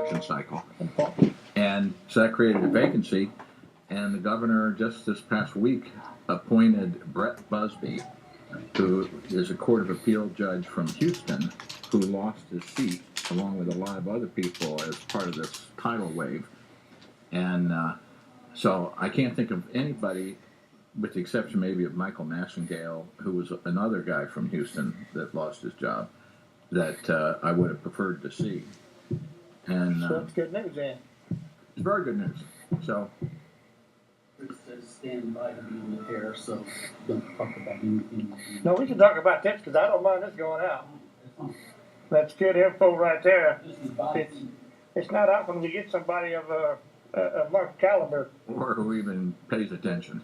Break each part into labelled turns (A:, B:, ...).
A: election cycle. And so that created a vacancy, and the governor just this past week appointed Brett Busby, who is a Court of Appeal judge from Houston, who lost his seat along with a lot of other people as part of this tidal wave. And so I can't think of anybody, with the exception maybe of Michael Massengale, who was another guy from Houston that lost his job, that I would have preferred to see. And
B: so it's good news, then.
A: It's very good news. So.
C: It says stand by to be in the air, so don't talk about anything.
B: No, we can talk about this because I don't mind this going out. That's good info right there. It's not often we get somebody of Mark caliber.
A: Or who even pays attention.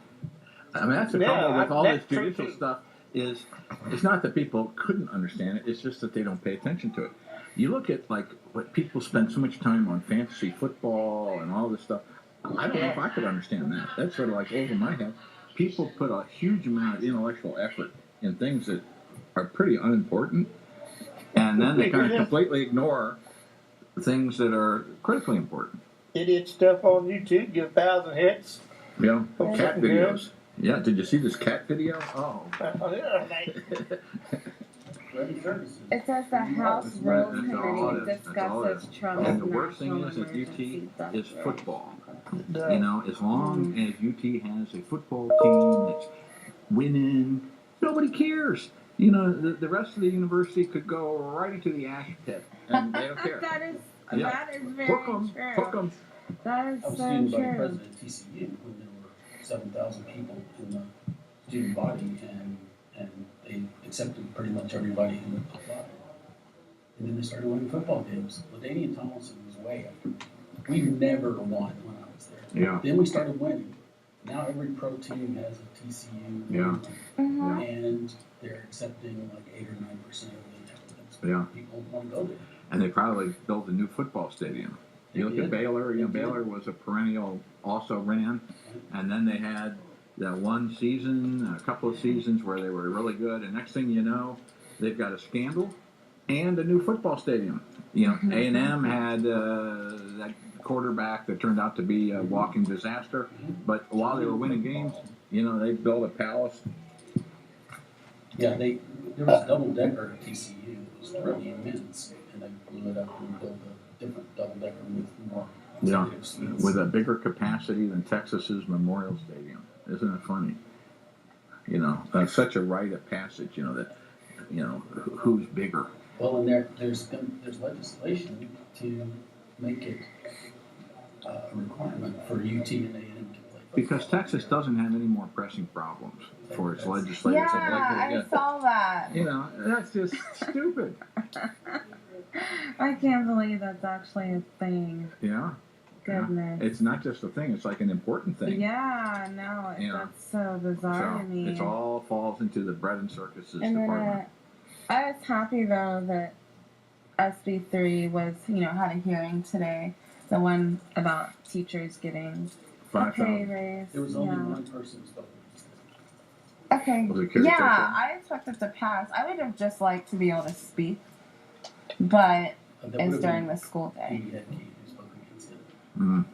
A: I mean, that's the trouble with all this judicial stuff is it's not that people couldn't understand it, it's just that they don't pay attention to it. You look at, like, what people spend so much time on fantasy football and all this stuff. I don't know if I could understand that. That's sort of like over my head. People put a huge amount of intellectual effort in things that are pretty unimportant, and then they kind of completely ignore things that are critically important.
B: Idiot stuff on YouTube, get 1,000 hits.
A: Yeah, cat videos. Yeah, did you see this cat video? Oh.
D: It says the House Rules Committee discusses Trump's
A: and the worst thing is that UT is football. You know, as long as UT has a football team that's winning, nobody cares. You know, the rest of the university could go right into the ash pit, and they don't care.
D: That is very
A: true. Hook 'em.
D: That is
C: I was
D: so
C: student
D: true.
C: body president at TCU when there were 7,000 people in the student body, and they accepted pretty much everybody who applied. And then they started winning football games. LaDainian Tomlinson was way after. We never won when I was there.
A: Yeah.
C: Then we started winning. Now every pro team has a TCU.
A: Yeah.
C: And they're accepting like 8 or 9% of the applicants.
A: Yeah.
C: People want to go there.
A: And they probably built a new football stadium. You look at Baylor, Baylor was a perennial, also ran, and then they had that one season, a couple of seasons where they were really good, and next thing you know, they've got a scandal and a new football stadium. You know, A&M had that quarterback that turned out to be a walking disaster, but while they were winning games, you know, they built a palace.
C: Yeah, there was a double-decker at TCU that was really immense, and they blew it up and built a different double-decker with more suites.
A: With a bigger capacity than Texas's Memorial Stadium. Isn't it funny? You know, such a rite of passage, you know, that, you know, who's bigger.
C: Well, and there's legislation to make it a requirement for UT and A&M to play football.
A: Because Texas doesn't have any more pressing problems for its legislators.
D: Yeah, I saw that.
A: You know, that's just stupid.
D: I can't believe that's actually a thing.
A: Yeah.
D: Goodness.
A: Yeah. It's not just a thing, it's like an important thing.
D: Yeah, no, that's so bizarre to me.
A: It all falls into the bread and circuses
D: and
A: department.
D: Then, I was happy, though, that SB3 was, had a hearing today. The one about teachers getting a pay raise.
C: There was only one person spoken.
D: Okay. Yeah, I expected to pass. I would have just liked to be able to speak, but it's during the school day.
A: Mm.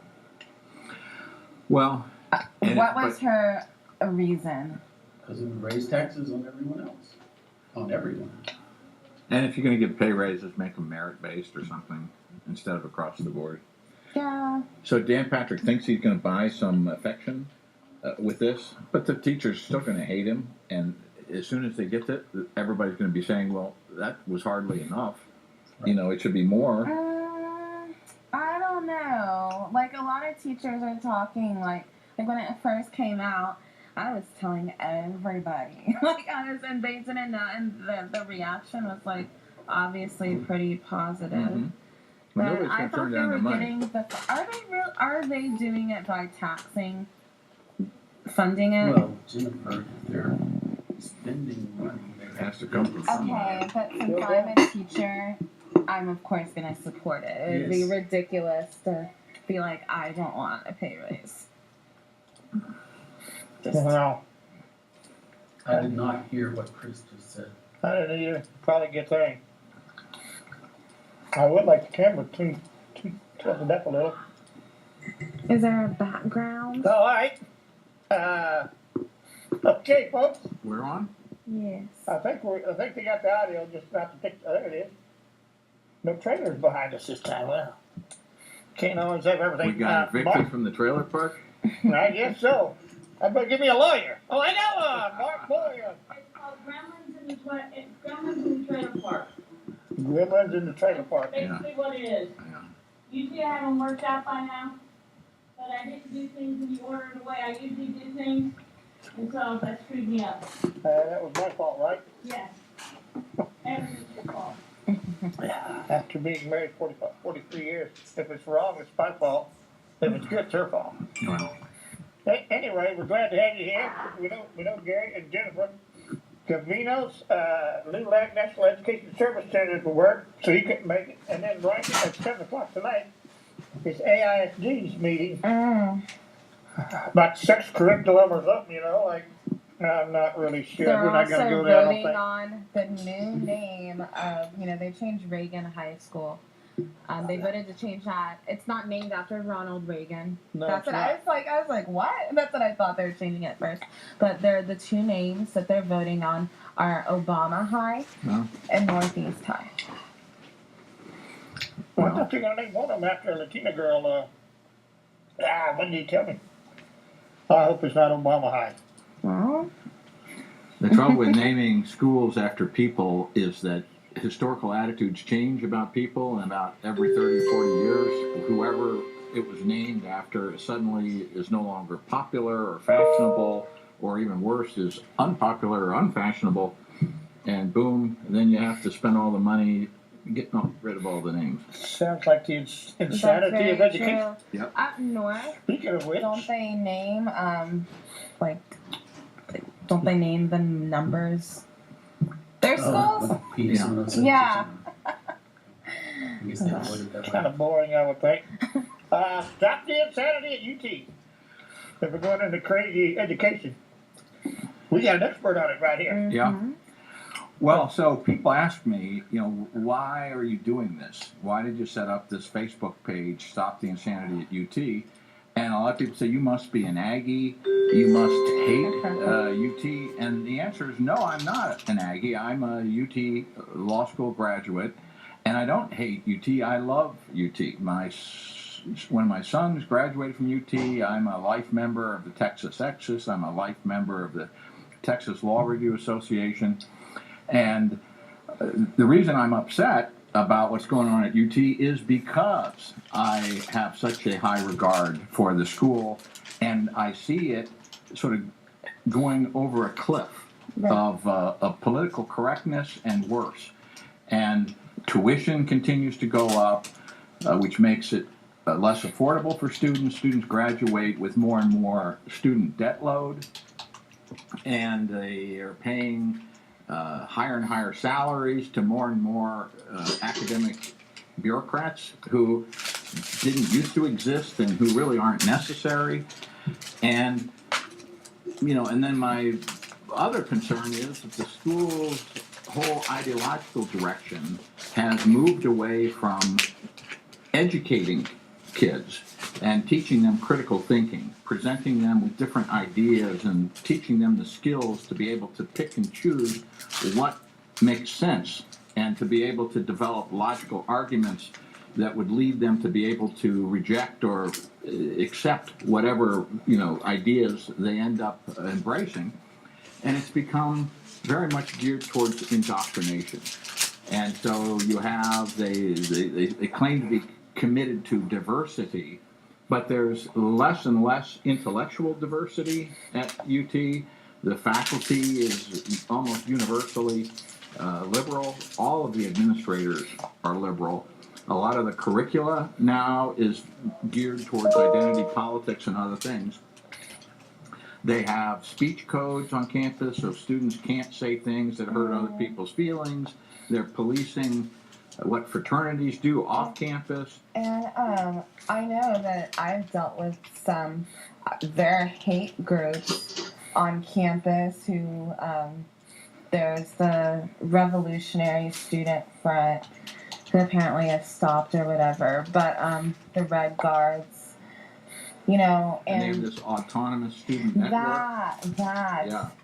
A: Well,
D: what was her reason?
C: Because it would raise taxes on everyone else. On everyone.
A: And if you're going to give pay raises, make them merit-based or something instead of across the board.
D: Yeah.
A: So Dan Patrick thinks he's going to buy some affection with this, but the teacher's still going to hate him. And as soon as they get it, everybody's going to be saying, well, that was hardly enough. Right. You know, it should be more.
D: I don't know. Like, a lot of teachers are talking, like when it first came out, I was telling everybody. I was, and they didn't know, and the reaction was, obviously pretty positive.
A: Mm-hmm. Well,
D: but I thought they were getting are they doing it by funding it?
C: Well, Jennifer, they're spending money.
A: It has to come from somewhere.
D: Okay, but since I'm a teacher, I'm of course going to support it. It would be ridiculous to be like, I don't want a pay raise.
B: No.
C: I did not hear what Chris just said.
B: I didn't either. Probably a good thing. I would like the camera to Tilted up a little.
D: Is there a background?
B: All right. Okay, folks.
A: We're on?
D: Yes.
B: I think they got the audio, just not the picture. There it is. No trailers behind us this time. Well, can't always have everything.
A: We got evicted
B: Mark,
A: from the trailer park?
B: I guess so. I better give me a lawyer. Oh, I know one. Mark Pulliam.
E: It's called Gremlins in the Trailer Park.
B: Gremlins in the trailer park.
E: Basically what it is.
A: Yeah.
E: Usually I have them worked out by now, but I didn't do things in the order the way I usually do things, and so that screwed me up.
B: That was my fault, right?
E: Yes. Everything's your fault.
B: After being married 43 years, if it's wrong, it's my fault. If it's good, it's her fault.
A: Well,
B: Anyway, we're glad to have you here. We know Gary and Jennifer Cavino's Little Ag National Education Service Center for work, so he couldn't make it. And then right at 7 o'clock tonight is AISG's meeting about sex curriculum or something, you know, like, I'm not really sure.
D: They're
B: We're not going to
D: also
B: go there, I don't
D: voting
B: think.
D: on the new name of, they changed Reagan High School. They voted to change that. It's not named after Ronald Reagan.
B: No,
D: That's
B: it's
D: what
B: not.
D: I was like, what? That's what I thought they were changing it first. But the two names that they're voting on are Obama High
A: Huh?
D: and Northeast High.
B: Well, I thought you were going to name one of them after a Latina girl. When did you tell me? I hope it's not Obama High.
D: Well,
A: The trouble with naming schools after people is that historical attitudes change about people, and about every 30 or 40 years, whoever it was named after suddenly is no longer popular or fashionable, or even worse, is unpopular or unfashionable, and boom, then you have to spend all the money getting rid of all the names.
B: Sounds like the
D: that's
B: insanity
D: very
B: of education.
D: true.
A: Yep.
D: Up north,
B: Speaking of which,
D: don't they name don't they name the numbers? Their schools?
C: Like peace and those things.
D: Yeah.
C: I guess they avoided that
B: kind
C: way.
B: of boring, I would think. Stop the insanity at UT. If we're going into crazy education, we got an expert on it right here.
A: Yeah.
D: Mhm.
F: Well, so people ask me, why are you doing this? Why did you set up this Facebook page, Stop the Insanity at UT? And a lot of people say, you must be an Aggie, you must hate UT. And the answer is, no, I'm not an Aggie. I'm a UT law school graduate, and I don't hate UT. I love UT. When my sons graduated from UT, I'm a life member of the Texas Exis. I'm a life member of the Texas Law Review Association. And the reason I'm upset about what's going on at UT is because I have such a high regard for the school, and I see it sort of going over a cliff of political correctness and worse. And tuition continues to go up, which makes it less affordable for students. Students graduate with more and more student debt load, and they are paying higher and higher salaries to more and more academic bureaucrats who didn't used to exist and who really aren't necessary. And, and then my other concern is that the school's whole ideological direction has moved away from educating kids and teaching them critical thinking, presenting them with different ideas and teaching them the skills to be able to pick and choose what makes sense and to be able to develop logical arguments that would lead them to be able to reject or accept whatever ideas they end up embracing. And it's become very much geared towards indoctrination. And so you have, they claim to be committed to diversity, but there's less and less intellectual diversity at UT. The faculty is almost universally liberal. All of the administrators are liberal. A lot of the curricula now is geared towards identity politics and other things. They have speech codes on campus, so students can't say things that hurt other people's feelings. They're policing what fraternities do off campus.
D: And I know that I've dealt with some their hate groups on campus who there's the Revolutionary Student Front, that apparently has stopped or whatever. But the Red Guards, you know,
F: And they have
D: and
F: this autonomous student network.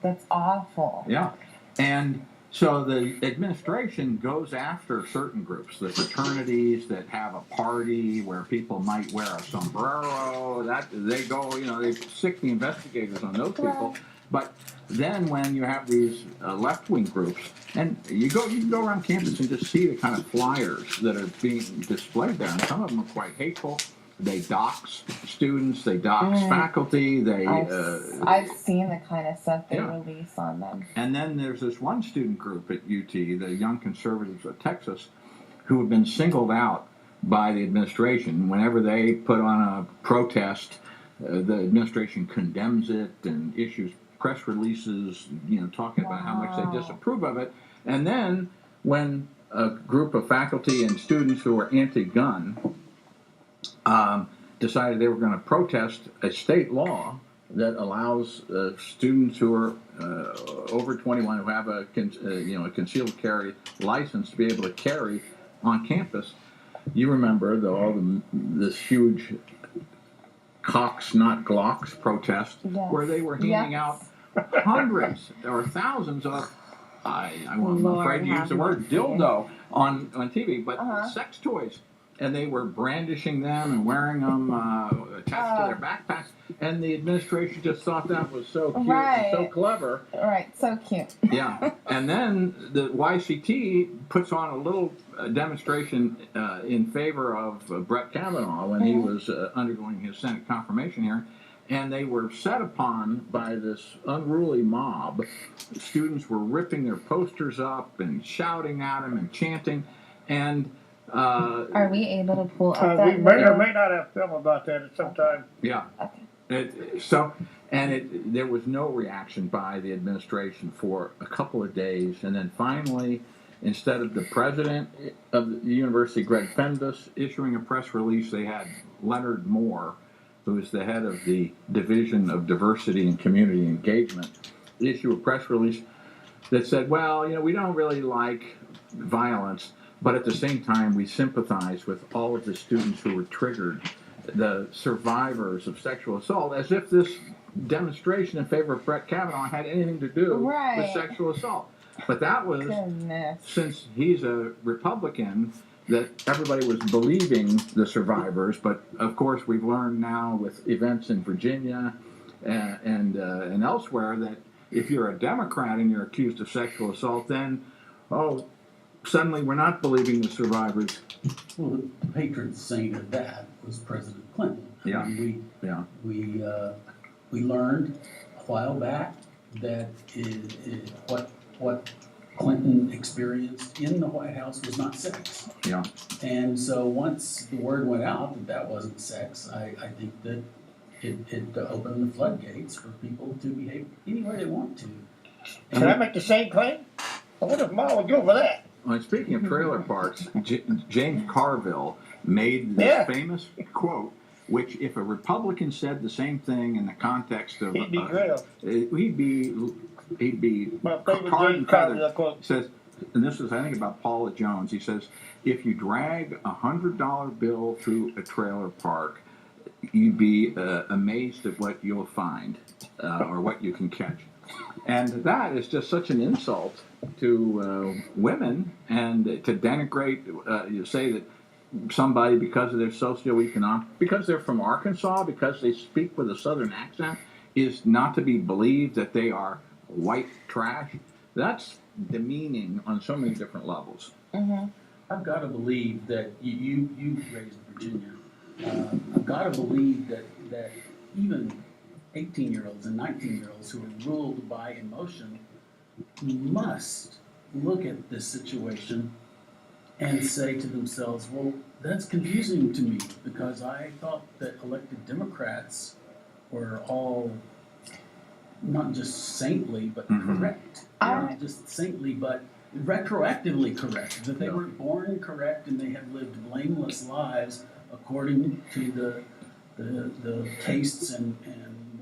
D: That's awful.
F: Yeah. And so the administration goes after certain groups, the fraternities that have a party where people might wear a sombrero. That they go, you know, they sick the investigators on those people.
D: Right.
F: But then when you have these left-wing groups, and you can go around campus and just see the kind of flyers that are being displayed there, and some of them are quite hateful. They dox students, they dox faculty, they.
D: I've seen the kind of stuff they
F: Yeah.
D: release on them.
F: And then there's this one student group at UT, the Young Conservatives of Texas, who have been singled out by the administration. Whenever they put on a protest, the administration condemns it and issues press releases, you know, talking about how much they disapprove of it. And then when a group of faculty and students who are anti-gun decided they were going to protest a state law that allows students who are over 21 who have a a concealed carry license to be able to carry on campus. You remember this huge Cox not Glocks protest where they were handing out hundreds or thousands of I'm afraid to use the word dildo on TV, but sex toys. And they were brandishing them and wearing them attached to their backpacks. And the administration just thought that was so cute and so clever.
D: Right, so cute.
F: Yeah. And then the YCT puts on a little demonstration in favor of Brett Kavanaugh when he was undergoing his Senate confirmation hearing. And they were set upon by this unruly mob. Students were ripping their posters up and shouting at them and chanting. And
D: are we able to pull up that
B: we may or
D: video?
B: may not have film about that at some time.
F: Yeah.
D: Okay.
F: There was no reaction by the administration for a couple of days, and then finally, instead of the president of the university, Greg Fenves, issuing a press release, they had Leonard Moore, who is the head of the Division of Diversity and Community Engagement, issue a press release that said, well, you know, we don't really like violence, but at the same time, we sympathize with all of the students who were triggered, the survivors of sexual assault, as if this demonstration in favor of Brett Kavanaugh had anything to do with sexual assault. But that was, since he's a Republican, that everybody was believing the survivors. But of course, we've learned now with events in Virginia and elsewhere that if you're a Democrat and you're accused of sexual assault, then, suddenly we're not believing the survivors.
C: Well, the patron saint of that was President Clinton. I mean, we learned a while back that what Clinton experienced in the White House was not sex.
F: Yeah.
C: And so once the word went out that wasn't sex, I think that it opened the floodgates for people to behave any way they want to.
B: Can I make the same claim? I wonder if Ma would go for that.
F: Well, speaking of trailer parks, James Carville made this famous quote, which if a Republican said the same thing in the context of
B: He'd be grilled.
F: He'd be
B: My favorite
F: tarred
B: James
F: and feathered.
B: Carville quote.
F: Says, and this is I think about Paula Jones. He says, if you drag $100 bill through a trailer park, you'd be amazed at what you'll find or what you can catch. And that is just such an insult to women, and to denigrate, you say that somebody, because of their socioeconomic, because they're from Arkansas, because they speak with a southern accent, is not to be believed, that they are white trash. That's demeaning on so many different levels.
D: Mm-hmm.
C: I've got to believe that you raised Virginia. I've got to believe that even 18-year-olds and 19-year-olds who are ruled by emotion must look at this situation and say to themselves, well, that's confusing to me, because I thought that elected Democrats were all not just saintly, but correct. Not just saintly, but retroactively correct. That they were born correct and they have lived blameless lives according to the tastes and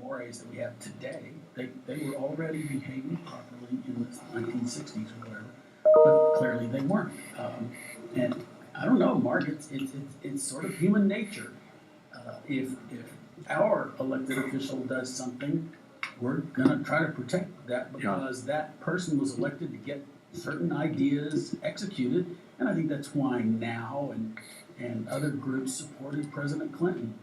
C: mores that we have today. They were already behaving properly in the 1960s or whatever, but clearly they weren't. And I don't know, Mark. It's sort of human nature. If our elected official does something, we're gonna try to protect that because that person was elected to get certain ideas executed, and I think that's why now and other groups supported President Clinton.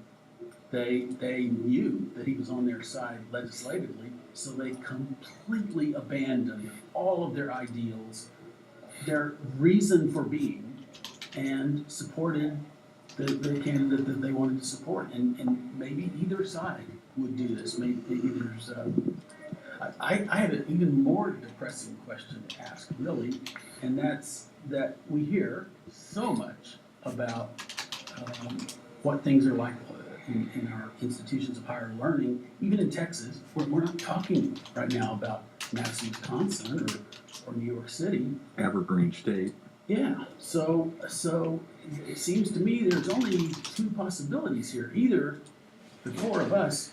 C: They knew that he was on their side legislatively, so they completely abandoned all of their ideals, their reason for being, and supported the candidate that they wanted to support. And maybe either side would do this. Maybe there's. I had an even more depressing question to ask, really, and that's that we hear so much about what things are like in our institutions of higher learning, even in Texas. We're not talking right now about Madison, Wisconsin, or New York City.
A: Evergreen State.
C: Yeah, so it seems to me there's only two possibilities here. Either the four of us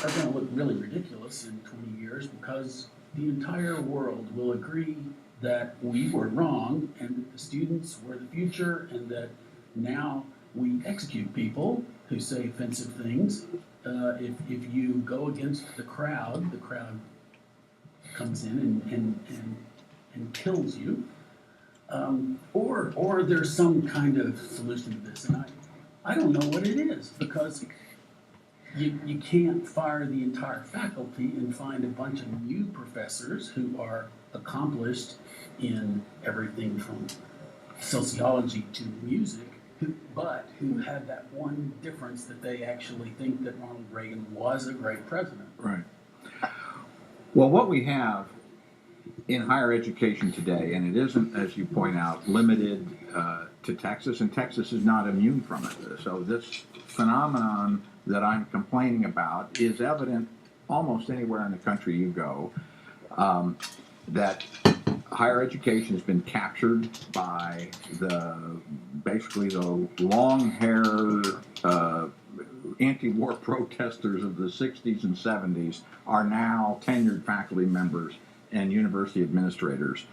C: are going to look really ridiculous in 20 years because the entire world will agree that we were wrong and that the students were the future and that now we execute people who say offensive things. If you go against the crowd comes in and kills you. Or there's some kind of solution to this, and I don't know what it is because you can't fire the entire faculty and find a bunch of new professors who are accomplished in everything from sociology to music, but who have that one difference that they actually think that Ronald Reagan was a great president.
A: Right. Well, what we have in higher education today, and it isn't, as you point out, limited to Texas, and Texas is not immune from it. So this phenomenon that I'm complaining about is evident almost anywhere in the country you go, that higher education has been captured by basically the long-haired anti-war protesters of the 60s and 70s are now tenured faculty members and university administrators,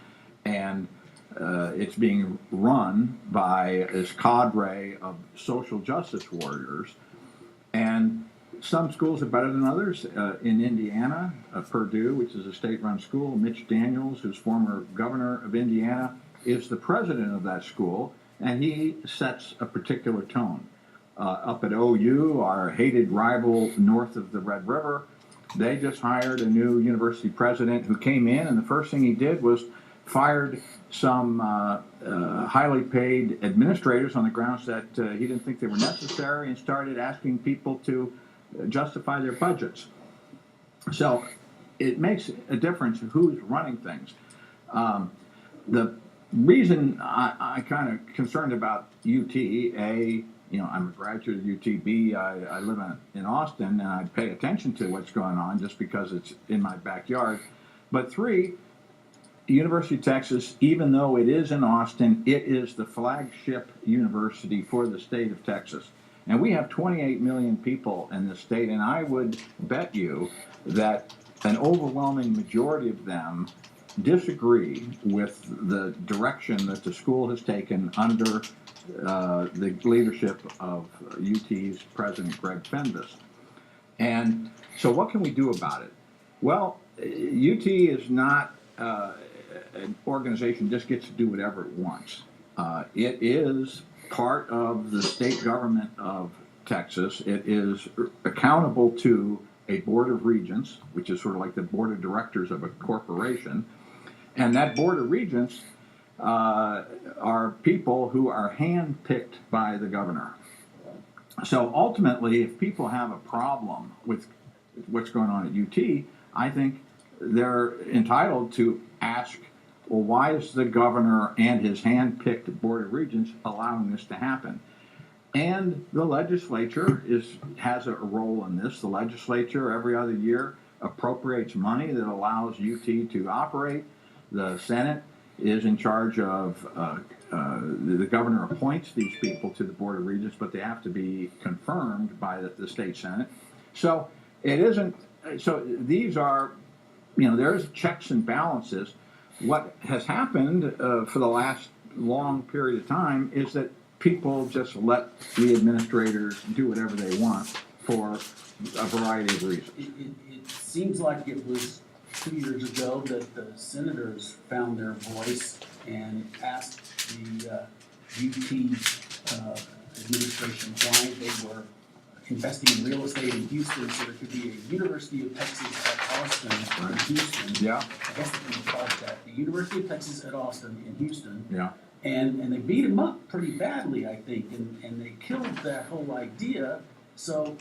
A: and it's being run by this cadre of social justice warriors. And some schools are better than others. In Indiana, Purdue, which is a state-run school, Mitch Daniels, who's former governor of Indiana, is the president of that school, and he sets a particular tone. Up at OU, our hated rival north of the Red River, they just hired a new university president who came in, and the first thing he did was fired some highly paid administrators on the grounds that he didn't think they were necessary, and started asking people to justify their budgets. So it makes a difference who's running things. The reason I kind of concerned about UT, I'm a graduate of UT. B, I live in Austin, and I pay attention to what's going on just because it's in my backyard. But three, University of Texas, even though it is in Austin, it is the flagship university for the state of Texas. And we have 28 million people in the state, and I would bet you that an overwhelming majority of them disagree with the direction that the school has taken under the leadership of UT's president, Greg Fenves. And so what can we do about it? Well, UT is not an organization just gets to do whatever it wants. It is part of the state government of Texas. It is accountable to a board of regents, which is sort of like the board of directors of a corporation. And that board of regents are people who are handpicked by the governor. So ultimately, if people have a problem with what's going on at UT, I think they're entitled to ask, well, why is the governor and his hand-picked board of regents allowing this to happen? And the legislature has a role in this. The legislature every other year appropriates money that allows UT to operate. The Senate is in charge of, the governor appoints these people to the board of regents, but they have to be confirmed by the state Senate. So it isn't, so these are, there's checks and balances. What has happened for the last
F: long period of time is that people just let the administrators do whatever they want for a variety of reasons.
C: It seems like it was 2 years ago that the senators found their voice and asked the UT administration why they were investing in real estate in Houston so there could be a University of Texas at Austin in Houston.
F: Yeah,
C: I guess they can call it that. The University of Texas at Austin in Houston.
F: yeah.
C: And they beat him up pretty badly, I think, and they killed that whole idea. So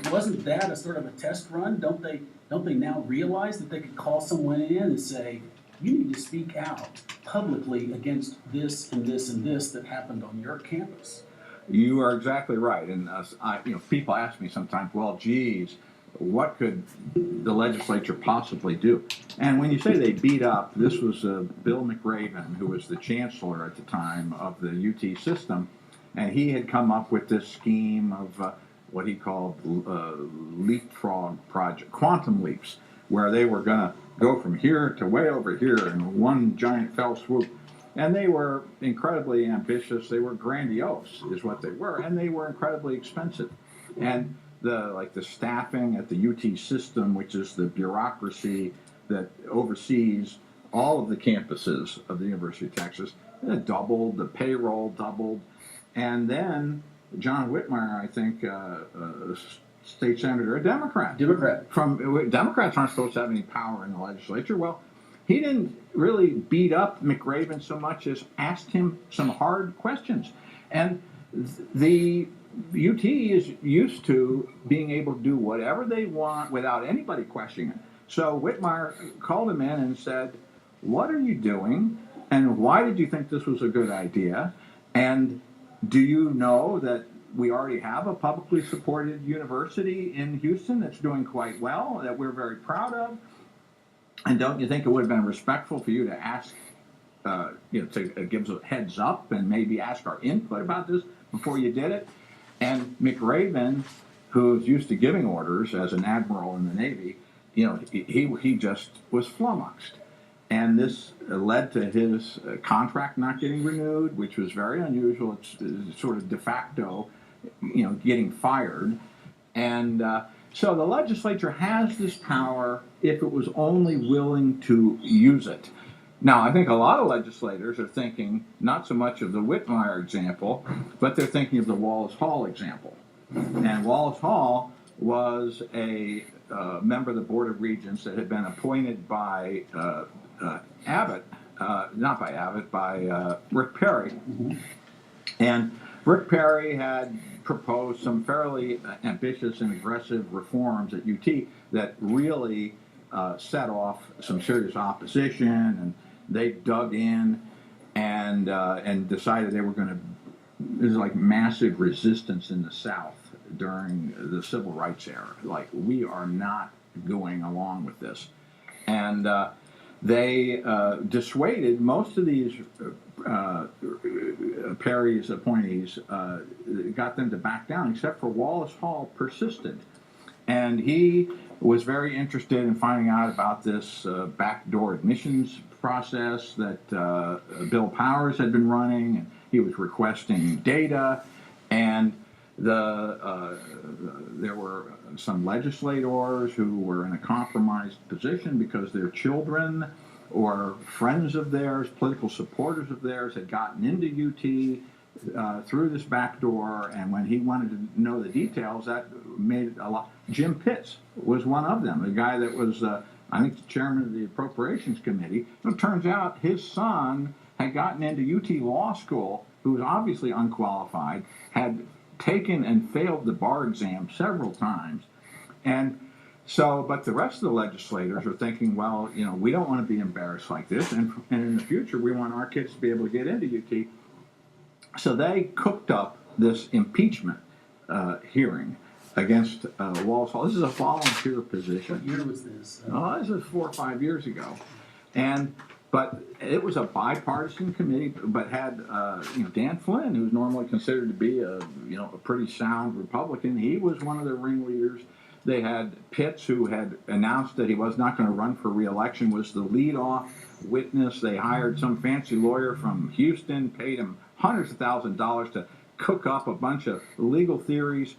C: wasn't that a sort of a test run? Don't they now realize that they could call someone in and say, you need to speak out publicly against this and this and this that happened on your campus?
F: You are exactly right. And people ask me sometimes, well, geez, what could the legislature possibly do? And when you say they beat up, this was Bill McRaven, who was the chancellor at the time of the UT system, and he had come up with this scheme of what he called leapfrog project, quantum leaps, where they were going to go from here to way over here in one giant fell swoop. And they were incredibly ambitious. They were grandiose, is what they were, and they were incredibly expensive. And the staffing at the UT system, which is the bureaucracy that oversees all of the campuses of the University of Texas, it doubled. The payroll doubled, and then John Whitmire, I think, state senator, a Democrat. Democrats aren't supposed to have any power in the legislature. Well, he didn't really beat up McRaven so much as asked him some hard questions. And the UT is used to being able to do whatever they want without anybody questioning it. So Whitmire called him in and said, what are you doing? And why did you think this was a good idea? And do you know that we already have a publicly supported university in Houston that's doing quite well, that we're very proud of? And don't you think it would have been respectful for you to ask, to give us a heads up and maybe ask our input about this before you did it? And McRaven, who's used to giving orders as an admiral in the Navy, he just was flummoxed. And this led to his contract not getting renewed, which was very unusual. It's sort of de facto, getting fired. And so the legislature has this power if it was only willing to use it. Now, I think a lot of legislators are thinking not so much of the Whitmire example, but they're thinking of the Wallace Hall example. And Wallace Hall was a member of the Board of Regents that had been appointed by Abbott, not by Abbott, by Rick Perry. Mm-hmm. And Rick Perry had proposed some fairly ambitious and aggressive reforms at UT that really set off some serious opposition, and they dug in and decided they were going to. There's like massive resistance in the South during the civil rights era. Like, we are not going along with this, and they dissuaded most of these Perry's appointees, got them to back down, except for Wallace Hall persisted. And he was very interested in finding out about this backdoor admissions process that Bill Powers had been running, and he was requesting data. And there were some legislators who were in a compromised position because their children or friends of theirs, political supporters of theirs, had gotten into UT through this back door, and when he wanted to know the details, that made it a lot. Jim Pitts was one of them, the guy that was, I think, the chairman of the Appropriations Committee. It turns out his son had gotten into UT Law School, who was obviously unqualified, had taken and failed the bar exam several times, and so, but the rest of the legislators are thinking, well, we don't want to be embarrassed like this, and in the future we want our kids to be able to get into UT. So they cooked up this impeachment hearing against Wallace Hall. This is a volunteer position.
C: What year was this?
F: This was 4 or 5 years ago, but it was a bipartisan committee, but had Dan Flynn, who's normally considered to be a pretty sound Republican. He was one of the ringleaders. They had Pitts, who had announced that he was not going to run for re-election, was the lead-off witness. They hired some fancy lawyer from Houston, paid him hundreds of thousands of dollars to cook up a bunch of legal theories.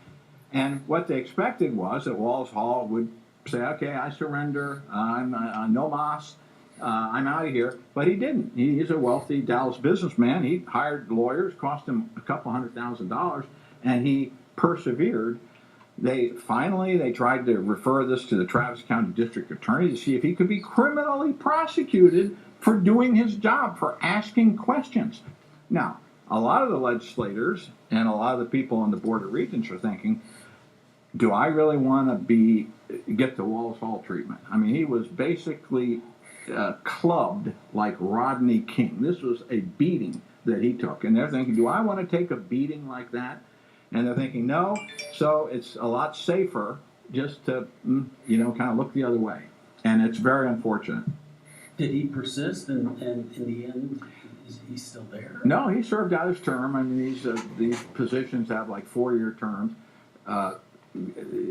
F: And what they expected was that Walls Hall would say, okay, I surrender, I'm no mas, I'm out of here. But he didn't. He's a wealthy Dallas businessman. He hired lawyers, cost him a couple $100,000, and he persevered. They tried to refer this to the Travis County District Attorney to see if he could be criminally prosecuted for doing his job, for asking questions. Now, a lot of the legislators and a lot of the people on the Board of Regents are thinking, do I really want to get the Walls Hall treatment? I mean, he was basically clubbed like Rodney King. This was a beating that he took. And they're thinking, do I want to take a beating like that? And they're thinking, no. So it's a lot safer just to, kind of look the other way. And it's very unfortunate.
C: Did he persist, and in the end, is he still there?
F: No, he served out his term. I mean, these positions have like 4-year terms.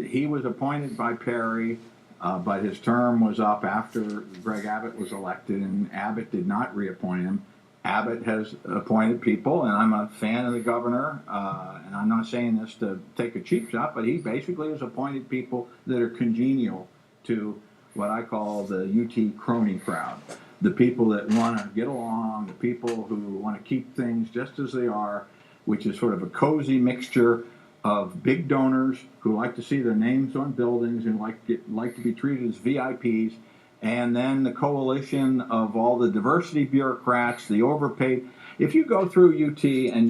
F: He was appointed by Perry, but his term was up after Greg Abbott was elected, and Abbott did not reappoint him. Abbott has appointed people, and I'm a fan of the governor, and I'm not saying this to take a cheap shot, but he basically has appointed people that are congenial to what I call the UT crony crowd. The people that want to get along, the people who want to keep things just as they are, which is sort of a cozy mixture of big donors who like to see their names on buildings and like to be treated as VIPs, and then the coalition of all the diversity bureaucrats, the overpaid. If you go through UT and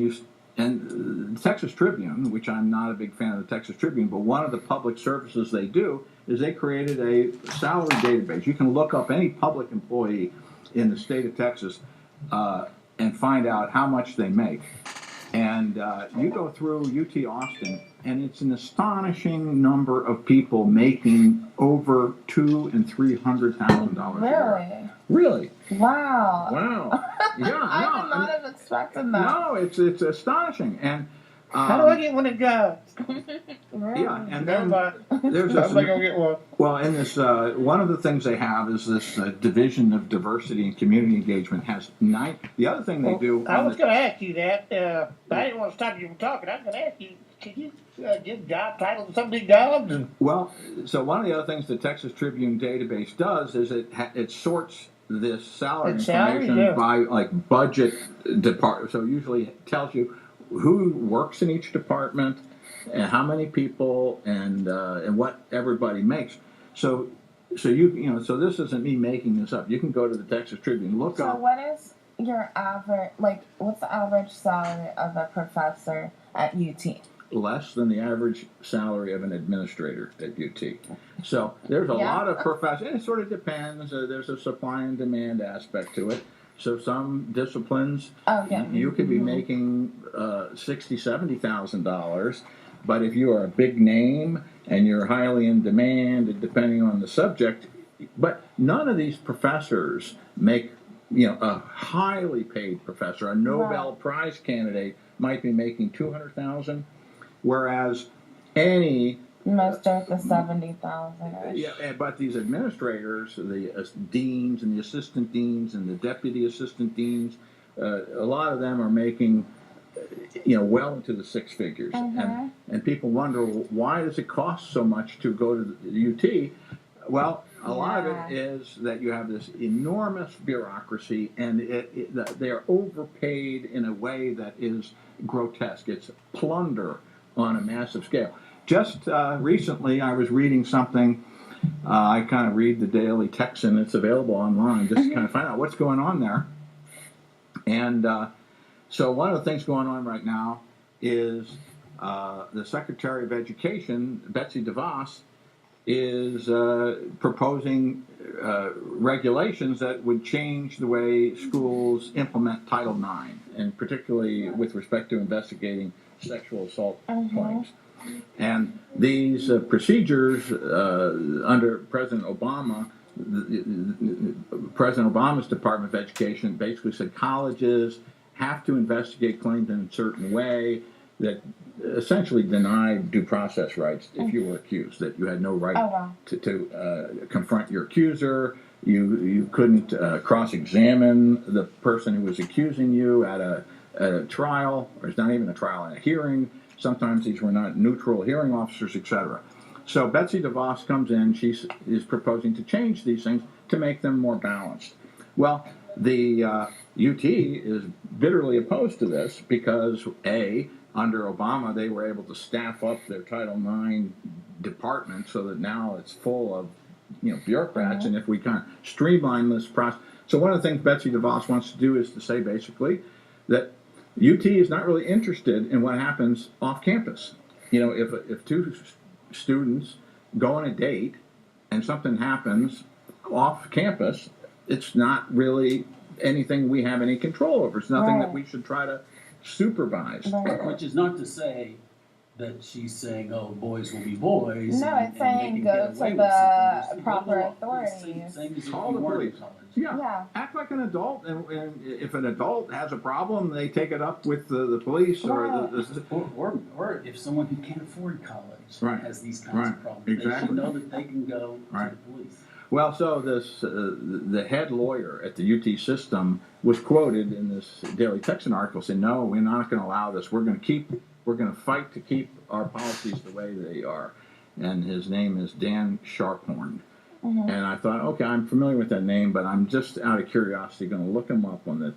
F: the Texas Tribune, which I'm not a big fan of the Texas Tribune, but one of the public services they do is they created a salary database. You can look up any public employee in the state of Texas and find out how much they make. And you go through UT Austin, and it's an astonishing number of people making over $200,000 and $300,000 a year. Really?
D: Wow.
F: Wow. Yeah.
D: I would not have expected that.
F: No, it's astonishing. And
B: How do I get one of jobs?
F: yeah, and then there's
B: I'm not gonna get one.
F: well, in this, one of the things they have is this division of diversity and community engagement has 9. The other thing they do.
B: I was going to ask you that. I didn't want to stop you from talking. I was going to ask you, could you give job titles to some of these jobs?
F: Well, so one of the other things the Texas Tribune database does is it sorts this salary information by like budget department. So usually it tells you who works in each department and how many people and what everybody makes. So so this isn't me making this up. You can go to the Texas Tribune, look up.
D: So what is your average, what's the average salary of a professor at UT?
F: Less than the average salary of an administrator at UT. So there's a lot of professors, and it sort of depends. There's a supply and demand aspect to it. So some disciplines, you could be making $60,000, $70,000, but if you are a big name and you're highly in demand, depending on the subject, but none of these professors make, a highly paid professor, a Nobel Prize candidate might be making $200,000, whereas
D: most are the 70,000.
F: Yeah, but these administrators, the deans and the assistant deans and the deputy assistant deans, a lot of them are making, well into the 6 figures. And people wonder, why does it cost so much to go to the UT? Well, a lot of it is that you have this enormous bureaucracy, and they are overpaid in a way that is grotesque. It's plunder on a massive scale. Just recently, I was reading something. I kind of read the Daily Texan. It's available online just to kind of find out what's going on there. And so one of the things going on right now is the Secretary of Education, Betsy DeVos, is proposing regulations that would change the way schools implement Title IX, and particularly with respect to investigating sexual assault claims. And these procedures under President Obama, President Obama's Department of Education basically said colleges have to investigate claims in a certain way.
A: that essentially denied due process rights if you were accused, that you had no right
D: Oh, wow.
A: to confront your accuser. You couldn't cross-examine the person who was accusing you at a trial, or it's not even a trial, at a hearing. Sometimes these were not neutral hearing officers, etc. So Betsy DeVos comes in. She is proposing to change these things to make them more balanced. Well, the UT is bitterly opposed to this because, A, under Obama, they were able to staff up their Title IX department so that now it's full of bureaucrats. And if we kind of streamline this process, so one of the things Betsy DeVos wants to do is to say basically that UT is not really interested in what happens off campus. If two students go on a date and something happens off campus, it's not really anything we have any control over. It's nothing that we should try to supervise.
C: Which is not to say that she's saying, "Oh, boys will be boys."
D: No,
C: and
D: it's saying
C: they can
D: go
C: get
D: to
C: away with
D: the
C: something.
D: proper
C: Same
D: authorities.
C: as if
A: Call
C: you
A: the
C: weren't in
A: police.
C: college.
A: Yeah, act like an adult, and if an adult has a problem, they take it up with the police or
C: Or if someone who can't afford college
A: Right.
C: has these kinds
A: Right.
C: of problems, they
A: Exactly.
C: should know that they can go
A: Right.
C: to the police.
A: Well, so this the head lawyer at the UT system was quoted in this Daily Texan article saying, "No, we're not going to allow this. We're going to fight to keep our policies the way they are." And his name is Dan Sharphorn. And I thought, okay, I'm familiar with that name, but I'm just out of curiosity going to look him up on the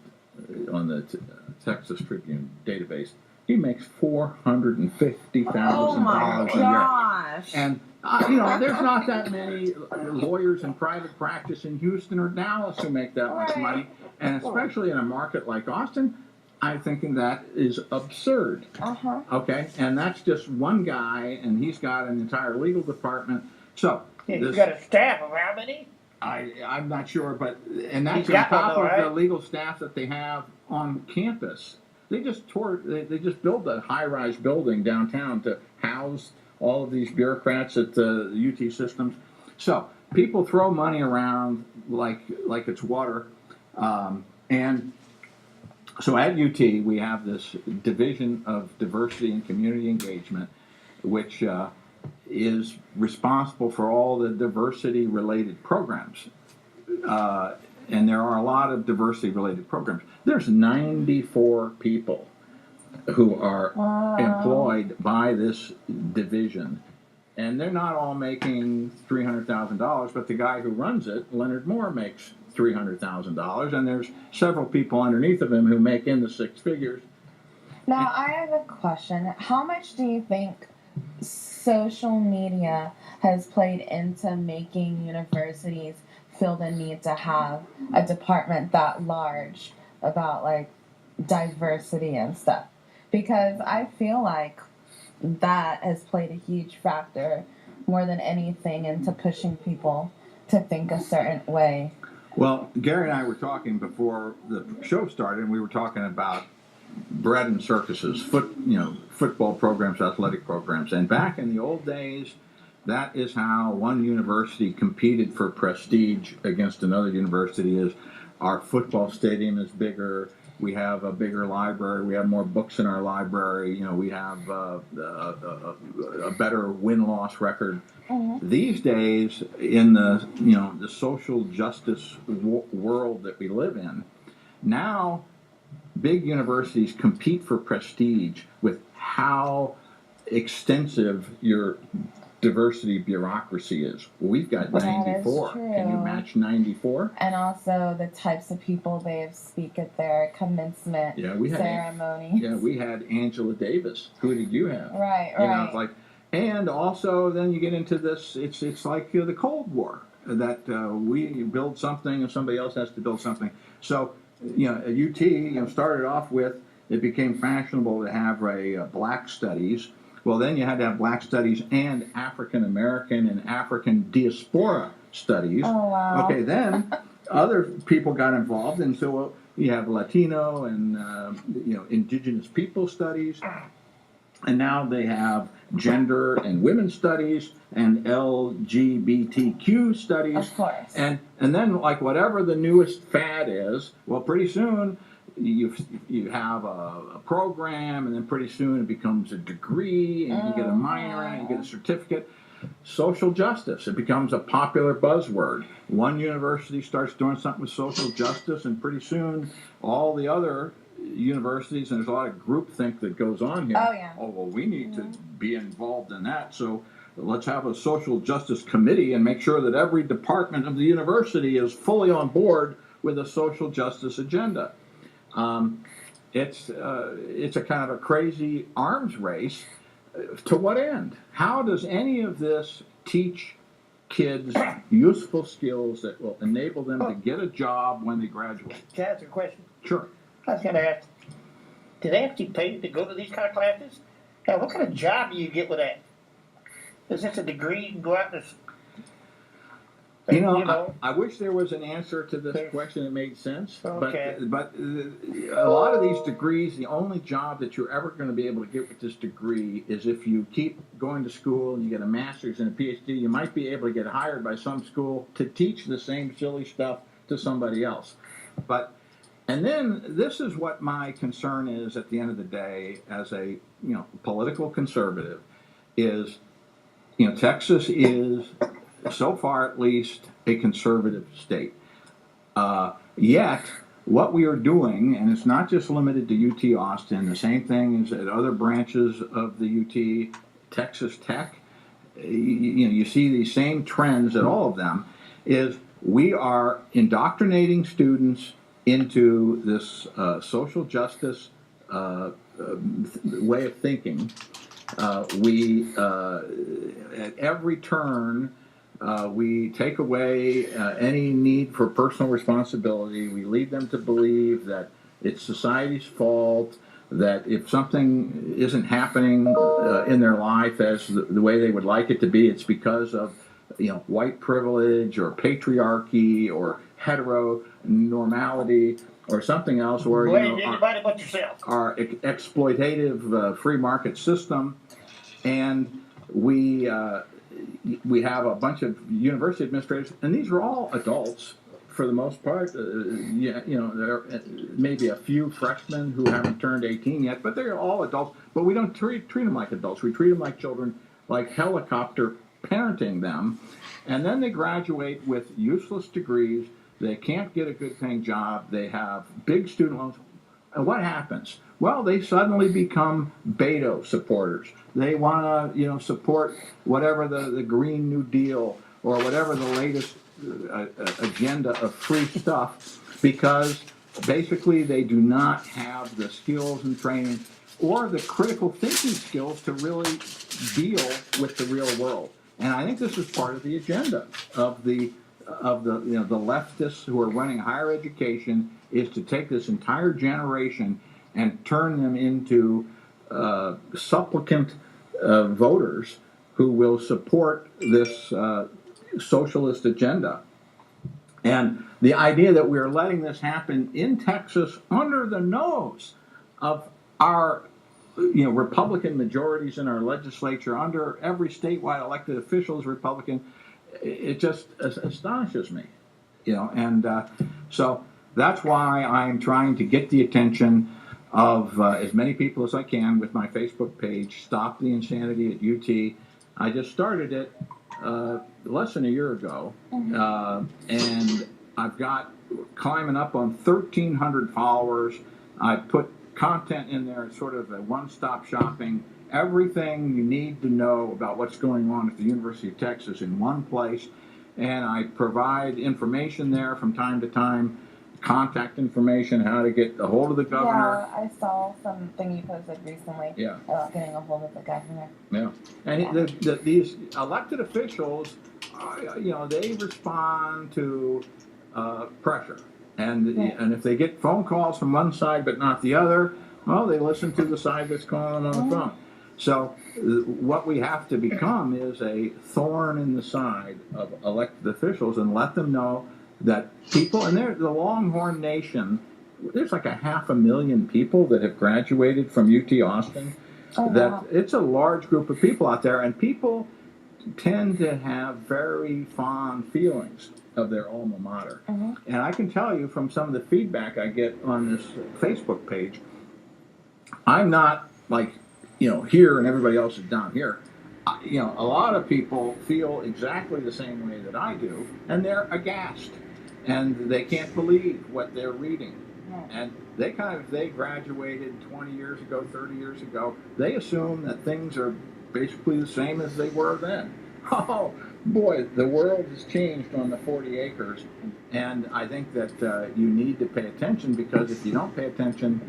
A: Texas Tribune database. He makes $450,000
D: Oh my
A: a year.
D: gosh.
A: And there's not that many lawyers in private practice in Houston or Dallas who make that much
D: Right.
A: money, and especially in a market like Austin, I'm thinking that is absurd. Okay, and that's just one guy, and he's got an entire legal department. So
B: Yeah, you got a staff of how many?
A: I'm not sure, but and that's
B: He's
A: on
B: got one,
A: top
B: though,
A: of
B: right?
A: the legal staff that they have on campus. They just built a high-rise building downtown to house all of these bureaucrats at the UT systems. So people throw money around like it's water, and so at UT we have this division of diversity and community engagement, which is responsible for all the diversity-related programs. And there are a lot of diversity-related programs. There's 94 people who are employed by this division. And they're not all making $300,000, but the guy who runs it, Leonard Moore, makes $300,000. And there's several people underneath of him who make in the six figures.
D: Now, I have a question. How much do you think social media has played into making universities feel the need to have a department that large about like diversity and stuff? Because I feel like that has played a huge factor more than anything into pushing people to think a certain way.
A: Well, Gary and I were talking before the show started, and we were talking about bread and circuses, football programs, athletic programs. And back in the old days, that is how one university competed for prestige against another university. Is our football stadium is bigger, we have a bigger library, we have more books in our library, we have a better win-loss record. These days, in the social justice world that we live in, now big universities compete for prestige with how extensive your diversity bureaucracy is. We've got 94. Can you match 94?
D: And also the types of people they speak at their commencement ceremonies.
A: We had Angela Davis. Who did you have?
D: Right.
A: It's like, and also then you get into this. It's like the Cold War that we build something and somebody else has to build something. So at UT started off with, it became fashionable to have a black studies. Well, then you had to have black studies and African American and African diaspora studies.
D: Oh, wow.
A: Okay, then other people got involved, and so you have Latino and indigenous people studies, and now they have gender and women's studies and LGBTQ studies.
D: Of course.
A: And then like whatever the newest fad is, well, pretty soon
F: you have a program, and then pretty soon it becomes a degree, and you get a minor in it, you get a certificate. Social justice, it becomes a popular buzzword. One university starts doing something with social justice, and pretty soon all the other universities, and there's a lot of groupthink that goes on here.
D: Oh, yeah.
F: Oh, well, we need to be involved in that, so let's have a social justice committee and make sure that every department of the university is fully on board with a social justice agenda. It's a kind of a crazy arms race. To what end? How does any of this teach kids useful skills that will enable them to get a job when they graduate?
B: Can I ask a question?
F: Sure.
B: I was gonna ask, do they actually pay to go to these kind of classes? Now, what kind of job do you get with that? Is this a degree you can go out and
F: You know, I wish there was an answer to this question that made sense.
B: Okay.
F: But a lot of these degrees, the only job that you're ever going to be able to get with this degree is if you keep going to school and you get a master's and a PhD. You might be able to get hired by some school to teach the same silly stuff to somebody else. And then this is what my concern is at the end of the day, as a political conservative, is Texas is, so far at least, a conservative state. Yet, what we are doing, and it's not just limited to UT Austin, the same thing is at other branches of the UT, Texas Tech, you see these same trends at all of them, is we are indoctrinating students into this social justice way of thinking. At every turn, we take away any need for personal responsibility. We lead them to believe that it's society's fault, that if something isn't happening in their life as the way they would like it to be, it's because of white privilege or patriarchy or heteronormality or something else, or
B: blame anybody but yourself.
F: Our exploitative free market system. And we have a bunch of university administrators, and these are all adults for the most part. There are maybe a few freshmen who haven't turned 18 yet, but they're all adults. But we don't treat them like adults. We treat them like children, like helicopter parenting them. And then they graduate with useless degrees. They can't get a good paying job. They have big student loans. And what happens? Well, they suddenly become Beto supporters. They want to, support whatever the Green New Deal or whatever the latest agenda of free stuff, because basically they do not have the skills and training or the critical thinking skills to really deal with the real world. And I think this is part of the agenda of the leftists who are running higher education, is to take this entire generation and turn them into supplicant voters who will support this socialist agenda. And the idea that we're letting this happen in Texas under the nose of our Republican majorities in our legislature, under every statewide elected official is Republican, it just astonishes me. So that's why I'm trying to get the attention of as many people as I can with my Facebook page, Stop the Insanity at UT. I just started it less than a year ago, and I've got climbing up on 1,300 followers. I put content in there, sort of a one-stop shopping, everything you need to know about what's going on at the University of Texas in one place, and I provide information there from time to time, contact information, how to get a hold of the governor.
D: Yeah, I saw something you posted recently about getting a hold of the governor.
F: Yeah, and these elected officials, they respond to pressure. And if they get phone calls from one side but not the other, well, they listen to the side that's calling them on the phone. So what we have to become is a thorn in the side of elected officials and let them know that people, and the Longhorn Nation, there's like 500,000 people that have graduated from UT Austin. It's a large group of people out there, and people
A: tend to have very fond feelings of their alma mater. And I can tell you from some of the feedback I get on this Facebook page, I'm not like, here and everybody else is down here. A lot of people feel exactly the same way that I do, and they're aghast, and they can't believe what they're reading. And if they graduated 20 years ago, 30 years ago, they assume that things are basically the same as they were then. Oh boy, the world has changed on the 40 acres, and I think that you need to pay attention, because if you don't pay attention,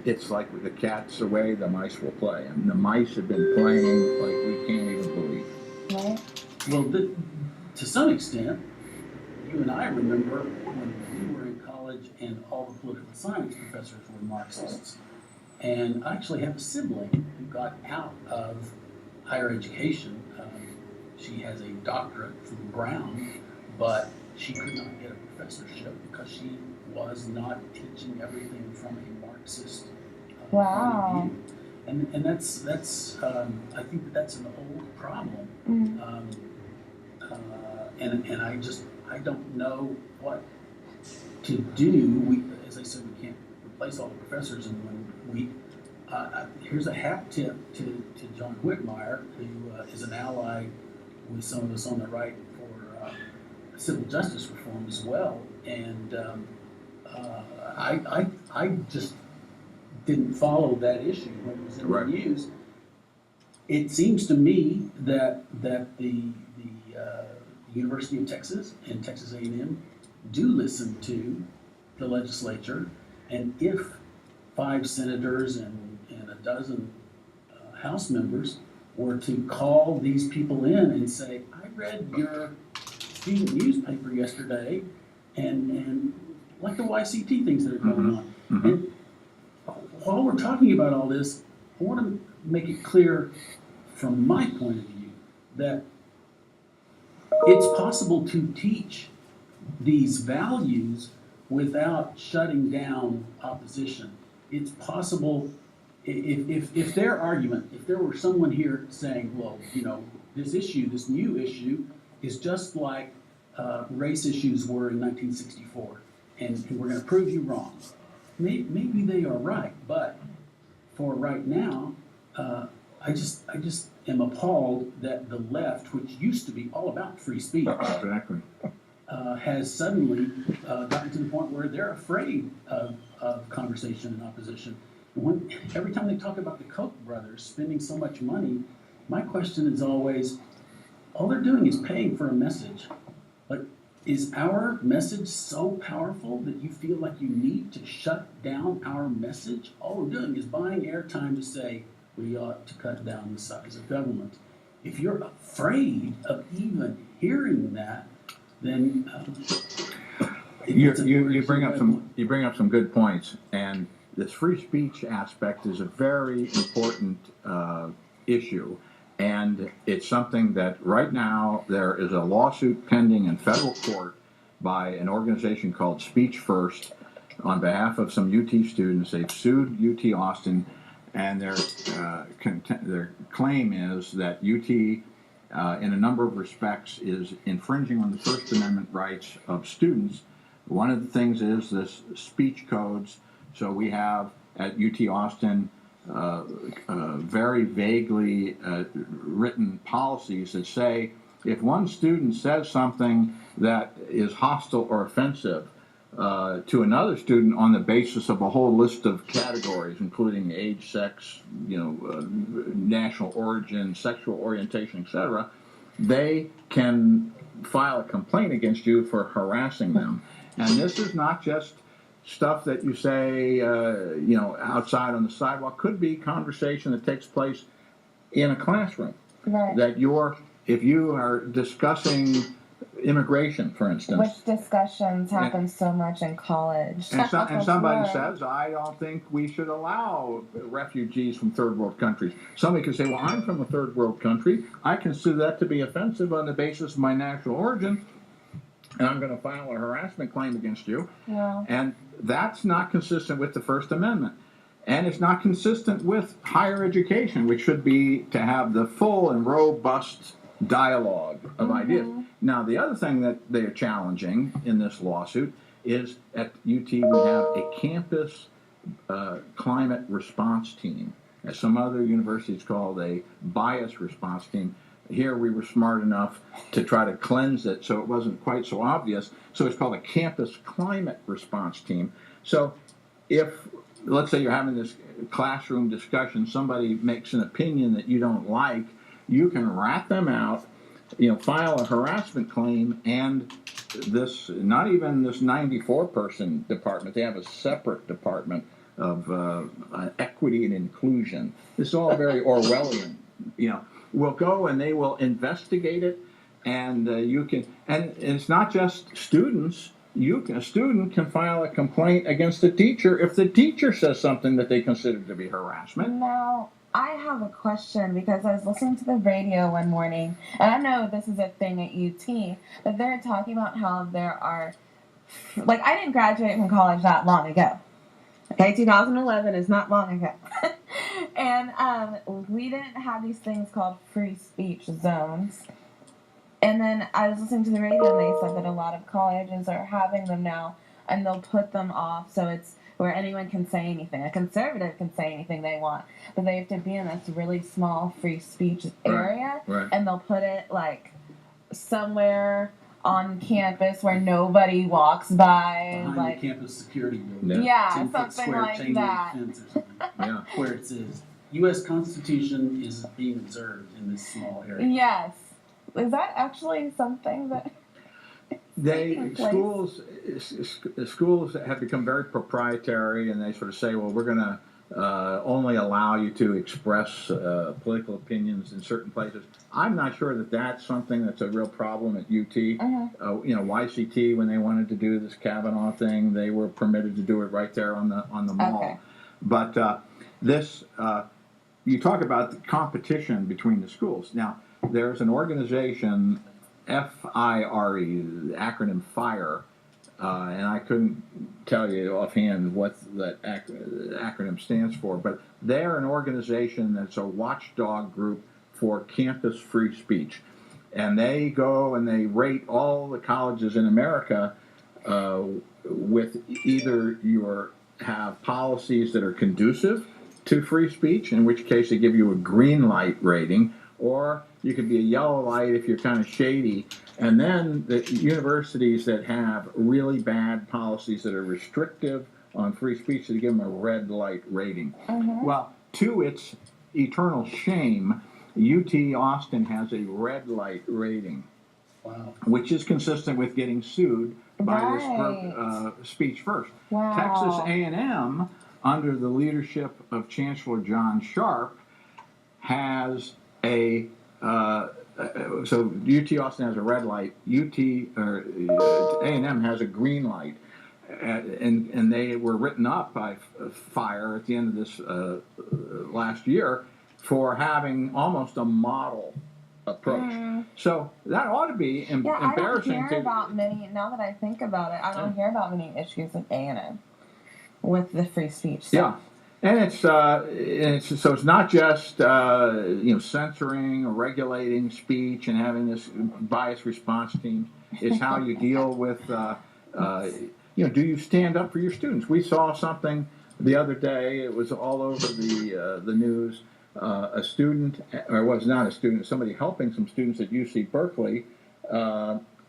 A: it's like the cat's away, the mice will play, and the mice have been playing like we can't even believe.
D: Right?
C: Well, to some extent, you and I remember when we were in college and all the political science professors were Marxists. And I actually have a sibling who got out of higher education. She has a doctorate from Brown, but she could not get a professorship because she was not teaching everything from a Marxist point of view. And that's I think that's an old problem. And I don't know what to do. As I said, we can't replace all the professors in 1 week. Here's a hat tip to John Whitmire, who is an ally with some of us on the right for civil justice reform as well. And I just didn't follow that issue when it was in the news. It seems to me that the University of Texas and Texas A&M do listen to the legislature, and if 5 senators and a dozen House members were to call these people in and say, I read your student newspaper yesterday, and like the YCT things that are going on. And while we're talking about all this, I want to make it clear from my point of view that it's possible to teach these values without shutting down opposition. It's possible, if their argument, if there were someone here saying, well, this new issue is just like race issues were in 1964, and we're going to prove you wrong. Maybe they are right, but for right now, I just am appalled that the left, which used to be all about free speech, has suddenly gotten to the point where they're afraid of conversation and opposition. Every time they talk about the Koch brothers spending so much money, my question is always, all they're doing is paying for a message. Like, is our message so powerful that you feel like you need to shut down our message? All we're doing is buying airtime to say we ought to cut down the size of government. If you're afraid of even hearing that, then
A: you bring up some good points, and this free speech aspect is a very important issue, and it's something that right now there is a lawsuit pending in federal court by an organization called Speech First on behalf of some UT students. They've sued UT Austin, and their claim is that UT in a number of respects is infringing on the First Amendment rights of students. One of the things is this speech codes. So we have at UT Austin very vaguely written policies that say if one student says something that is hostile or offensive to another student on the basis of a whole list of categories, including age, sex, national origin, sexual orientation, etc., they can file a complaint against you for harassing them. And this is not just stuff that you say, outside on the sidewalk. Could be conversation that takes place in a classroom.
D: Right.
A: That if you are discussing immigration, for instance.
D: Which discussions happen so much in college.
A: And somebody says, I don't think we should allow refugees from third world countries. Somebody could say, well, I'm from a third world country. I consider that to be offensive on the basis of my national origin, and I'm going to file a harassment claim against you.
D: Yeah.
A: And that's not consistent with the First Amendment.
F: and it's not consistent with higher education, which should be to have the full and robust dialogue of ideas. Now, the other thing that they are challenging in this lawsuit is at UT we have a campus climate response team, as some other universities called a bias response team. Here we were smart enough to try to cleanse it so it wasn't quite so obvious. So it's called a campus climate response team. So if, let's say you're having this classroom discussion, somebody makes an opinion that you don't like, you can rat them out, file a harassment claim, and this, not even this 94-person department, they have a separate department of equity and inclusion. This is all very Orwellian, will go and they will investigate it, and and it's not just students. A student can file a complaint against the teacher if the teacher says something that they consider to be harassment.
D: Now, I have a question because I was listening to the radio one morning, and I know this is a thing at UT, but they're talking about how there are, I didn't graduate from college that long ago. Okay, 2011 is not long ago. And we didn't have these things called free speech zones. And then I was listening to the radio and they said that a lot of colleges are having them now, and they'll put them off so it's where anyone can say anything. A conservative can say anything they want, but they have to be in this really small free speech area,
A: Right.
D: and they'll put it somewhere on campus where nobody walks by.
C: Behind the campus security building.
D: Yeah,
C: 10-foot
D: something
C: square
D: like
C: chain link
D: that.
C: fence or something.
A: Yeah.
C: Where it says, U.S. Constitution is being observed in this small area.
D: Yes. Is that actually something that
F: Schools have become very proprietary, and they sort of say, well, we're going to only allow you to express political opinions in certain places. I'm not sure that that's something that's a real problem at UT. YCT, when they wanted to do this Kavanaugh thing, they were permitted to do it right there on the mall.
D: Okay.
F: But you talk about the competition between the schools. Now, there's an organization, FIRE, the acronym FIRE, and I couldn't tell you offhand what that acronym stands for, but they're an organization that's a watchdog group for campus free speech. And they go and they rate all the colleges in America with either you have policies that are conducive to free speech, in which case they give you a green light rating, or you could be a yellow light if you're kind of shady. And then the universities that have really bad policies that are restrictive on free speech, they give them a red light rating. Well, to its eternal shame, UT Austin has a red light rating.
C: Wow.
F: Which is consistent with getting sued by this speech first.
D: Wow.
F: Texas A&M, under the leadership of Chancellor John Sharp, has a so UT Austin has a red light. A&M has a green light, and they were written up by FIRE at the end of this last year for having almost a model approach. So that ought to be embarrassing.
D: I don't hear about many. Now that I think about it, I don't hear about many issues with A&M with the free speech stuff.
F: Yeah. And it's not just censoring or regulating speech and having this bias response team. It's how you deal with do you stand up for your students? We saw something the other day. It was all over the news. A student, or it was not a student, somebody helping some students at UC Berkeley,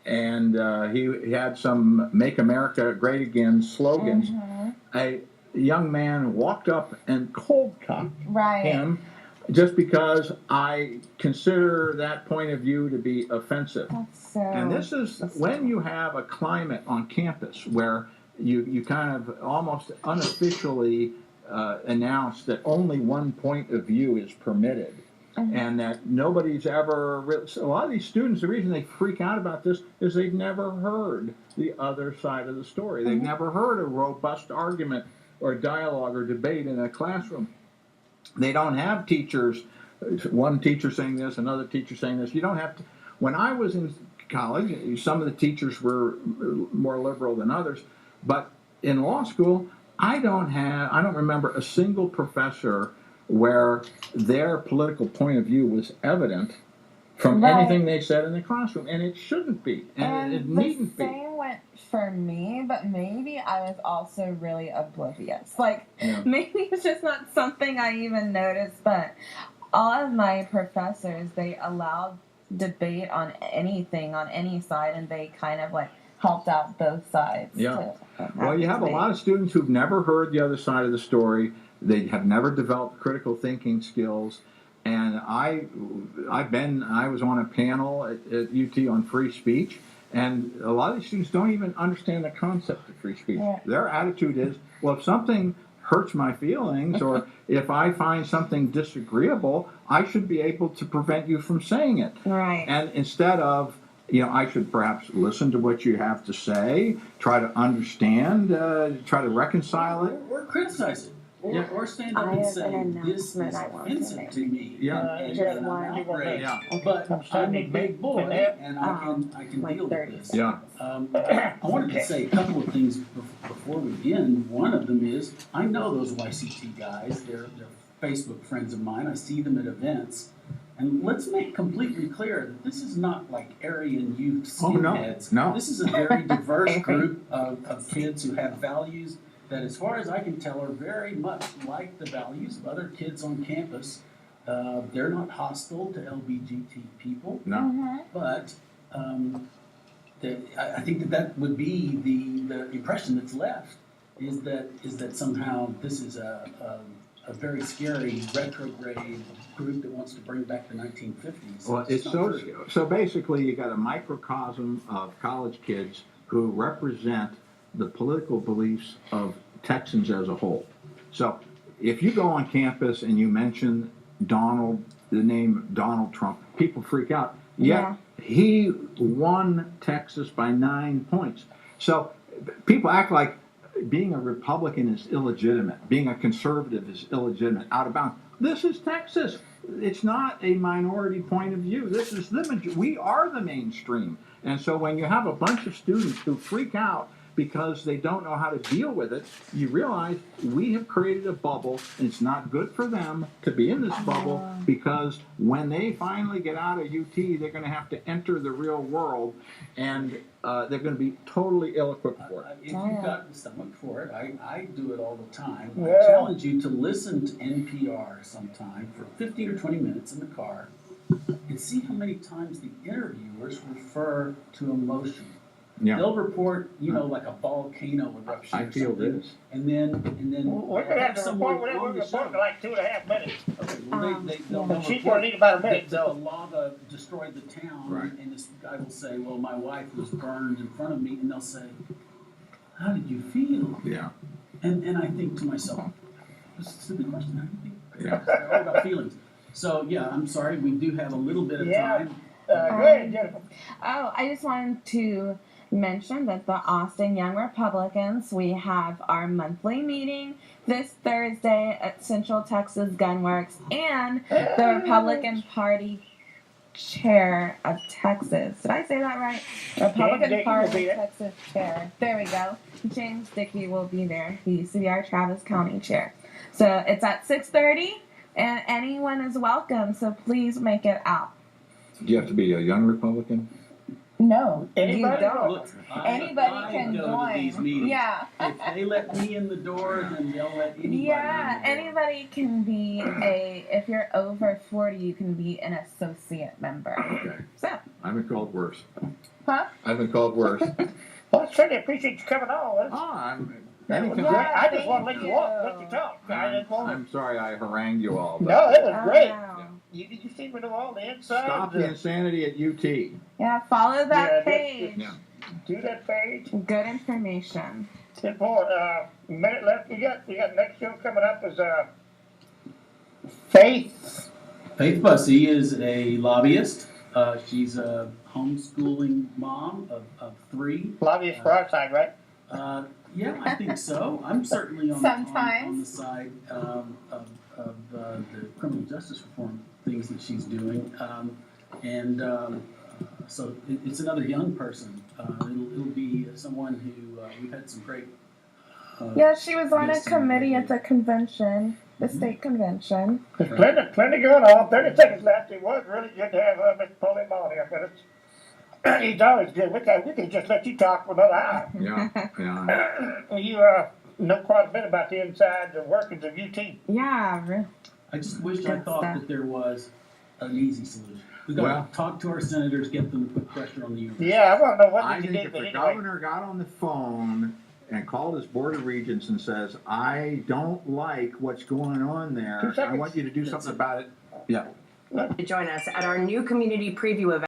F: and he had some "Make America Great Again" slogans. A young man walked up and cold-cocked him just because I consider that point of view to be offensive. And this is when you have a climate on campus where you kind of almost unofficially announce that only one point of view is permitted. And that nobody's ever a lot of these students, the reason they freak out about this is they've never heard the other side of the story. They've never heard a robust argument or dialogue or debate in a classroom. They don't have teachers, one teacher saying this, another teacher saying this. You don't have to. When I was in college, some of the teachers were more liberal than others, but in law school,
A: I don't remember a single professor where their political point of view was evident from
D: Right.
A: anything they said in the classroom, and it shouldn't be, and it
D: the
A: needn't be.
D: same went for me, but maybe I was also really oblivious. Like,
A: Yeah.
D: maybe it's just not something I even noticed, but all of my professors, they allowed debate on anything, on any side, and they kind of like helped out both sides.
A: Yeah.
D: To
A: Well, you have a
D: debate.
A: lot of students who've never heard the other side of the story. They have never developed critical thinking skills. And I was on a panel at UT on free speech, and a lot of these students don't even understand the concept of free speech.
D: Yeah.
A: Their attitude is, well, if something hurts my feelings, or if I find something disagreeable, I should be able to prevent you from saying it.
D: Right.
A: And instead of, I should perhaps listen to what you have to say, try to understand, try to reconcile it.
C: Or criticize it.
A: Yeah.
C: Or stand up
D: I
C: and
D: have
C: say,
D: an
C: this is
D: announcement I want to
C: offensive
D: make.
C: to me.
A: Yeah.
C: And
D: Just
C: I'm
D: one.
C: outraged.
A: Yeah.
C: But
B: I'm
C: I'm
B: starting
C: a
B: to
C: big boy, and I can
D: like
C: deal
D: 30
C: with this.
A: Yeah.
C: I wanted to say a couple of things before we end. One of them is, I know those YCT guys. They're Facebook friends of mine. I see them at events. And let's make completely clear that this is not like Aryan youth
A: Oh, no.
C: skinheads.
A: No.
C: This is a very diverse group of kids who have values that, as far as I can tell, are very much like the values of other kids on campus. They're not hostile to LBGT people,
A: No.
D: Mm-hmm.
C: but I think that would be the impression that's left, is that somehow this is a very scary retrograde group that wants to bring back the 1950s.
A: Well, it's
C: not
A: so
C: true.
A: so basically you got a microcosm of college kids who represent the political beliefs of Texans as a whole. So if you go on campus and you mention the name Donald Trump, people freak out. Yet he won Texas by 9 points. So people act like being a Republican is illegitimate, being a conservative is illegitimate, out of bounds. This is Texas. It's not a minority point of view. This is we are the mainstream. And so when you have a bunch of students who freak out because they don't know how to deal with it, you realize we have created a bubble, and it's not good for them to be in this bubble, because when they finally get out of UT, they're going to have to enter the real world, and they're going to be totally ill-equipped for it.
C: If you've got the stomach for it, I do it all the time.
B: Yeah.
C: I challenge you to listen to NPR sometime for 15 or 20 minutes in the car and see how many times the interviewers refer to emotion.
A: Yeah.
C: They'll report, like a volcano eruption.
A: I feel this.
C: And then
B: We're gonna have to
C: someone
B: report, we're
C: on the
B: gonna report
C: show.
B: in like 2.5 minutes.
C: Okay, well, they'll
B: She's
C: report
B: gonna need about a minute,
C: that the
B: so.
C: lava destroyed the town,
A: Right.
C: and this guy will say, well, my wife was burned in front of me, and they'll say, how did you feel?
A: Yeah.
C: And I think to myself, this is a stupid question, how do you feel?
A: Yeah.
C: It's all about feelings. So, yeah, I'm sorry, we do have a little bit of
B: Yeah.
C: time.
B: Go ahead, Jennifer.
D: Oh, I just wanted to mention that the Austin Young Republicans, we have our monthly meeting this Thursday at Central Texas Gunworks, and the Republican Party chair of Texas. Did I say that right? Republican
B: Dickey will
D: Party
B: be there.
D: Texas chair. There we go. James Dickey will be there. He used to be our Travis County chair. So it's at 6:30, and anyone is welcome. So please make it out.
A: Do you have to be a young Republican?
D: No,
B: Anybody?
D: you don't.
C: Look,
D: Anybody
C: I
D: can
C: go
D: join.
C: to these meetings.
D: Yeah.
C: If they let me in the door, then they'll let anybody
D: Yeah,
C: in the door.
D: anybody can be if you're over 40, you can be an associate member.
A: Okay.
D: So,
A: I've been called worse.
D: huh?
A: I've been called worse.
B: Well, I certainly appreciate you coming on.
A: Oh, I'm.
B: That was
A: anytime.
B: great. I just
D: thank
B: want to let you
D: you.
B: walk, let you talk. I just want
A: I'm sorry I harangued you all. But
B: No, it was
D: Oh,
B: great.
D: wow.
B: You seem to know all the inside.
A: stop the insanity at UT.
D: Yeah, follow that
B: Yeah,
D: page.
A: Yeah.
B: Do that page.
D: Good information.
B: 10-4. Minute left. You got next show coming up is Faith.
C: Faith Bussey is a lobbyist. She's a homeschooling mom of 3.
B: Lobbyist for our side, right?
C: Yeah, I think so. I'm certainly on
D: Sometimes.
C: the side of the criminal justice reform things that she's doing. So it's another young person. It'll be someone who we've had some great
D: Yeah, she was on a
C: Yes,
D: committee at
C: exactly.
D: the convention, the state convention.
B: There's plenty going on. 30 seconds left. It was really good to have Mr. Pulliam on here, but he's always good. We can just let you talk for another hour.
F: Yeah.
B: You know quite a bit about the inside, the workings of UT.
D: Yeah, really.
C: I just wished I
D: Good
C: thought
D: stuff.
C: that there was an easy solution. We got
F: Well-
C: to talk to our senators, get them to put pressure on the university.
B: Yeah, I want to know what
F: I
B: did you
F: think
B: do,
F: if
B: but
F: the
B: anyway.
F: governor got on the phone and called his board of regents and says, I don't like what's going on
B: 2
F: there, I
B: seconds.
F: want you to do something about it. Yeah.
G: To join us at our new community preview event.